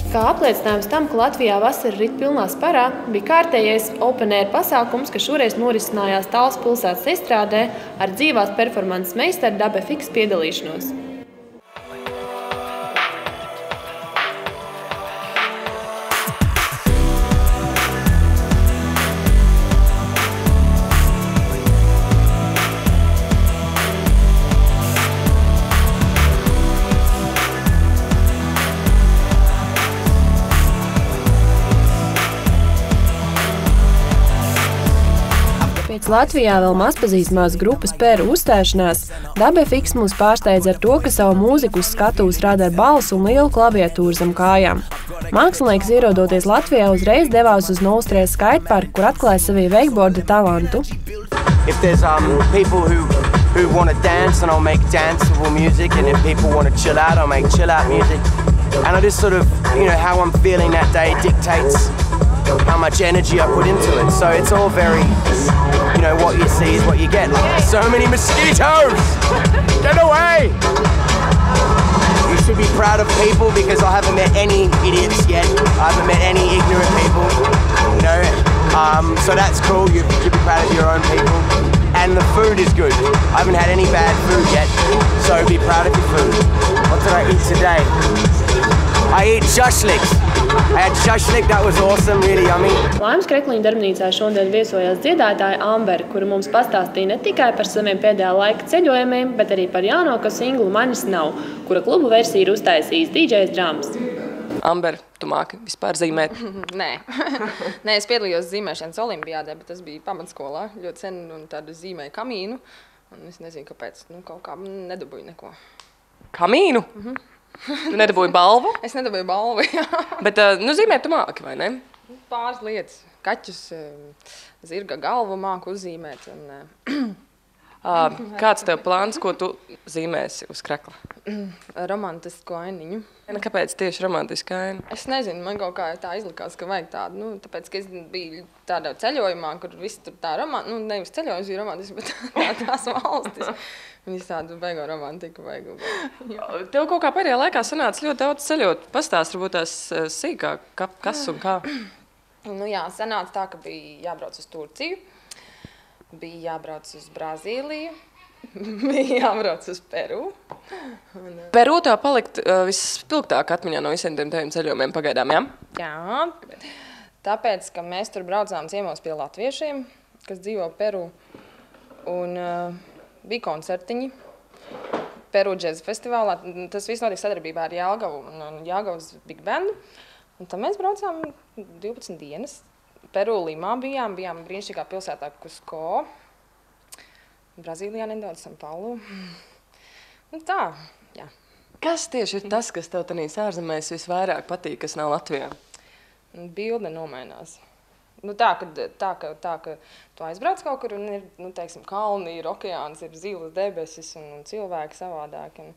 Kā apliecinājums tam, ka Latvijā vasara rit pilnā sparā, bija kārtējais open air pasākums, kas šoreiz norisinājās Talsu pilsētas estrādē ar dzīvās performances meistaru Dabe Fiks piedalīšanos. Pēc Latvijā vēl mazpazīstamās grupas Peru uzstāšanās, Dabe Fiks mūs pārsteidz ar to, ka savu mūziku uz skatuves rada ar balsu un lielu klaviatūru zem kājām. Mākslinieks, ierodoties Latvijā, uzreiz devās uz Nulstrēs skaitparku, kur atklāja savī wakeboarda talantu. If there's people who want to dance, and I'll make danceable music, and if people want to chill out, I'll make chill out music. And I just sort of, how I'm feeling that day dictates how much energy I put into it. So it's all very, what you see is what you get. So many mosquitoes! Get away! You should be proud of people because I haven't met any idiots yet. I haven't met any ignorant people, so that's cool. You should be proud of your own people. And the food is good. I haven't had any bad food yet, so be proud of your food. What did I eat today? I ate shashliks. I had shashlik, that was awesome, really yummy. Laimas Krekliņa darbnīcā šodien viesojās dziedātāja Ambere, kura mums pastāstīja ne tikai par saviem pēdējā laika ceļojumiem, bet arī par jaunāko singlu Manis nav, kura klubu versiju ir uztaisījis DJs Drums. Ambere, tu māki vispār zīmēt? Nē, es piedalījos zīmēšanas olimpiādē, bet tas bija pamatskolā ļoti sen un tādu zīmēju kamīnu. Un es nezinu, kāpēc, kaut kā nedabūju neko. Kamīnu? Tu nedabūji balvu? Es nedabūju balvu, jā. Bet, zīmēt tu māki, vai ne? Pāris lietas. Kaķus, zirga galvu māku uzzīmēt. Kāds tev plāns, ko tu zīmēsi uz krekla? Romantisku ainiņu. Kāpēc tieši romantiska aina? Es nezinu, man kaut kā tā izlikās, ka vajag tādu, tāpēc, ka es biju tādā ceļojumā, kur visi tur tā nevis ceļojums bija romantiski, bet tās valstis. Viņas tādu beigo romantiku vajag. Tev kaut kā pēdējā laikā sanāca ļoti daudz ceļot. Pastāst varbūt tās sīkāk, kas un kā? Jā, sanāca tā, ka bija jābrauc uz Turciju, bija jābrauc uz Brazīliju, bija jābrauc uz Peru. Peru tev palikt visspilgtāk atmiņā no visiem tiem ceļojumiem pagaidām, jā? Jā, tāpēc, ka mēs tur braucām ciemos pie latviešiem, kas dzīvo Peru, un bija koncertiņi Peru džeza festivālā. Tas viss notika sadarbībā ar Jelgavu un Jelgavas Big Bandu. Un tad mēs braucām 12 dienas. Peru Limā bijām brīnišķīgā pilsētā Cusco. Brazīlijā nedaudz São Paulo. Un tā, jā. Kas tieši ir tas, kas tev tanīs ārzemēs visvairāk patīk, kas nav Latvijā? Bilde nomainās. Tā, ka tu aizbrauc kaut kur un ir, teiksim, kalni, ir okeāns, ir zilas debesis un cilvēki savādāki.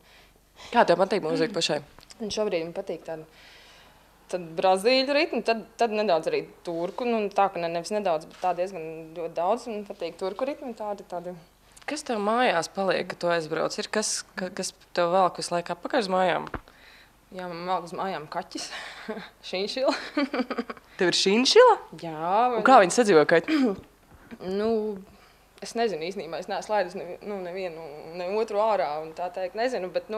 Kā tev patīk mūzika pašai? Un šobrīd man patīk tāda brazīļu ritmu, tad nedaudz arī turku, tā, ka nevis nedaudz, bet tā diezgan ļoti daudz, un patīk turku ritmu, tādi. Kas tev mājās paliek, kad tu aizbrauc? Ir kas tev velk visu laiku apakaļ uz mājām? Jā, man velk uz mājām kaķis, šinšila. Tev ir šinšila? Jā. Un kā viņi sadzīvo kaķi? Es nezinu īstenībā, es neesmu laidus nevienu, ne otru ārā, un tā teikt, nezinu, bet,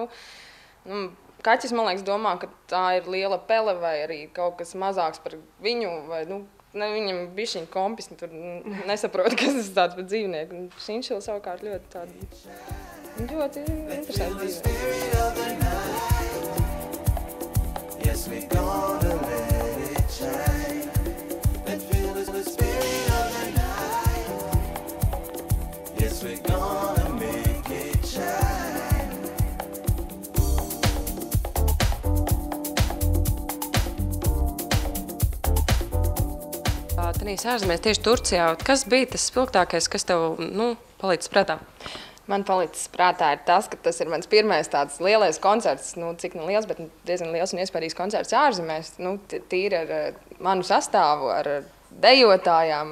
kaķis, man liekas, domā, ka tā ir liela pele vai arī kaut kas mazāks par viņu, vai, viņam bišķiņ kompis, tur nesaprot, kas tas tāds par dzīvnieku. Un šinšila savukārt ļoti interesanti dzīvnieku. Tanīs ārzemēs tieši Turcijā. Kas bija tas spilgtākais, kas tev, palicis prātā? Man palicis prātā ir tas, ka tas ir mans pirmais tāds lielais koncerts, cik liels, bet diezgan liels un iespējīgs koncerts ārzemēs, tīri ar manu sastāvu, ar dejotājām,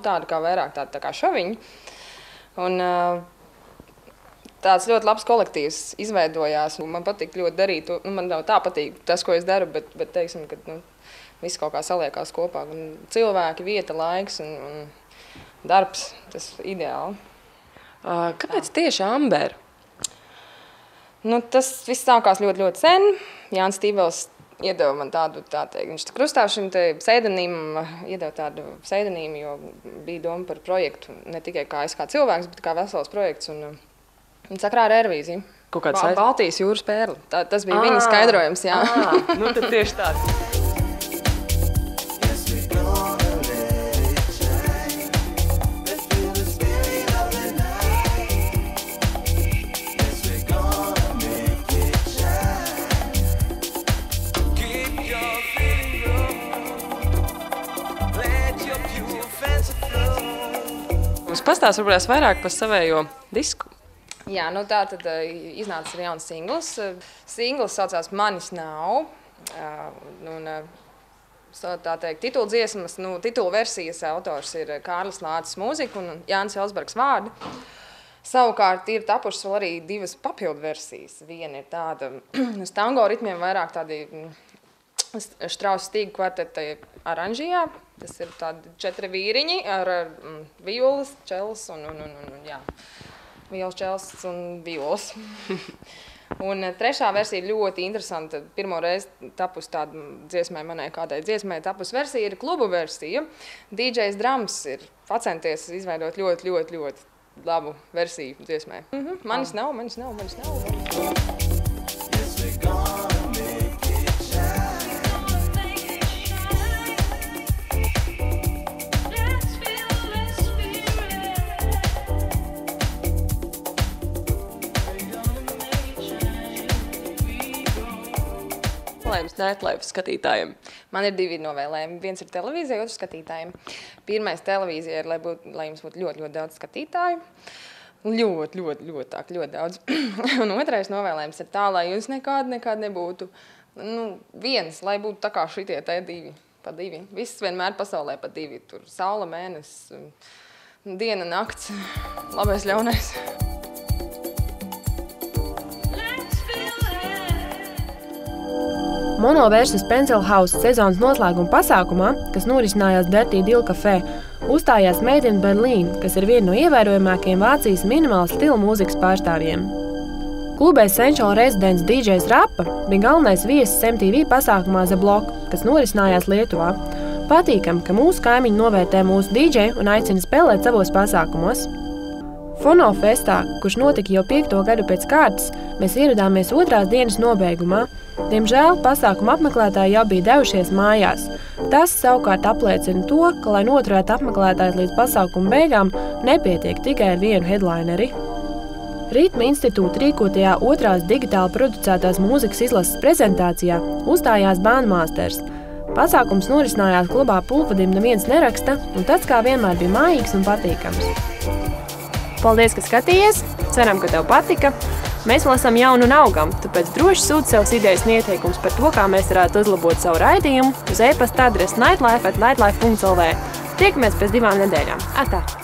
tādu kā vairāk tādu kā šoviņu. Un tāds ļoti labs kolektīvs izveidojās. Man patīk ļoti darīt, man nav tā patīk tas, ko es daru, bet teiksim, ka viss kaut kā saliekās kopā. Un cilvēki, vieta, laiks un darbs, tas ideāli. Kāpēc tieši Amber? Tas viss sākās ļoti, ļoti sen. Jānis Tīvels iedeva man tādu, viņš krustā šim te pseidonīmam, iedeva tādu pseidonīmu, jo bija doma par projektu, ne tikai kā es kā cilvēks, bet kā vesels projekts, un sakrā ar Airvīziju. Baltijas jūras pērli. Tas bija viņa skaidrojums, jā. Tad tieši tāds. Pastāst varbūt vairāk par savējo disku. Jā, tā tad iznāca arī jauns singls. Singls saucās Manis nav. Tā teikt, tituldziesmas, titulu versijas autors ir Kārlis Lācis mūzika un Jānis Elsbergs vārdi. Savukārt ir tapušas vēl arī divas papildu versijas. Viena ir tāda uz tango ritmiem, vairāk tādi Štrausa Stīga kvarteta aranžijā. Tas ir tādi 4 vīriņi ar violas, čelas un violas, čelas un violas. Un trešā versija ir ļoti interesanta. Pirmo reizi tapus tāda dziesmai, manai kādai dziesmai tapus versija ir klubu versija. DJs Drums ir pacenties izveidot ļoti, ļoti, ļoti labu versiju dziesmai. Manis nav, manis nav, manis nav. Nightlife skatītājiem? Man ir 2 novēlējumi. Viens ir televīzija, otrs skatītājiem. Pirmais televīzija ir, lai jums būtu ļoti, ļoti daudz skatītāju. Ļoti, ļoti, ļoti daudz. Un otrais novēlējums ir tā, lai jūs nekād nebūtu viens, lai būtu tā kā šitie te 2 pa 2. Viss vienmēr pasaulē pa 2. Tur saula, mēnesis, diena, nakts, labais, ļaunais. Mono versus Pencil House sezonas noslēguma pasākumā, kas norisinājās Dirty Dill Café, uzstājās Made in Berlin, kas ir viena no ievērojamākajiem Vācijas minimāla stila mūzikas pārstāvjiem. Kluba Essential Residents DJs Rapa bija galvenais viesis MTV pasākumā The Block, kas norisinājās Lietuvā. Patīkam, ka mūsu kaimiņi novērtē mūsu DJ un aicina spēlēt savos pasākumos. Fono festā, kurš notika jau 5. gadu pēc kārtas, mēs ieradāmies 2. dienas nobeigumā. Diemžēl pasākuma apmeklētāji jau bija devušies mājās. Tas savukārt apliecina to, ka, lai noturētu apmeklētājus līdz pasākuma beigām, nepietiek tikai ar vienu headlineri. Ritma institūta rīkotajā 2. digitāli producētās mūzikas izlases prezentācijā uzstājās Bandmasters. Pasākums norisinājās klubā Pulkvadim neviens neraksta, un tas kā vienmēr bija mājīgs un patīkams. Paldies, ka skatījies! Ceram, ka tev patika! Mēs vēl esam jauni un augam, tāpēc droši sūti savas idejas un ieteikumus par to, kā mēs varētu uzlabot savu raidījumu uz e-pasta adresi nightlife@nightlife.lv. Tiekamies pēc 2 nedēļām. Atā!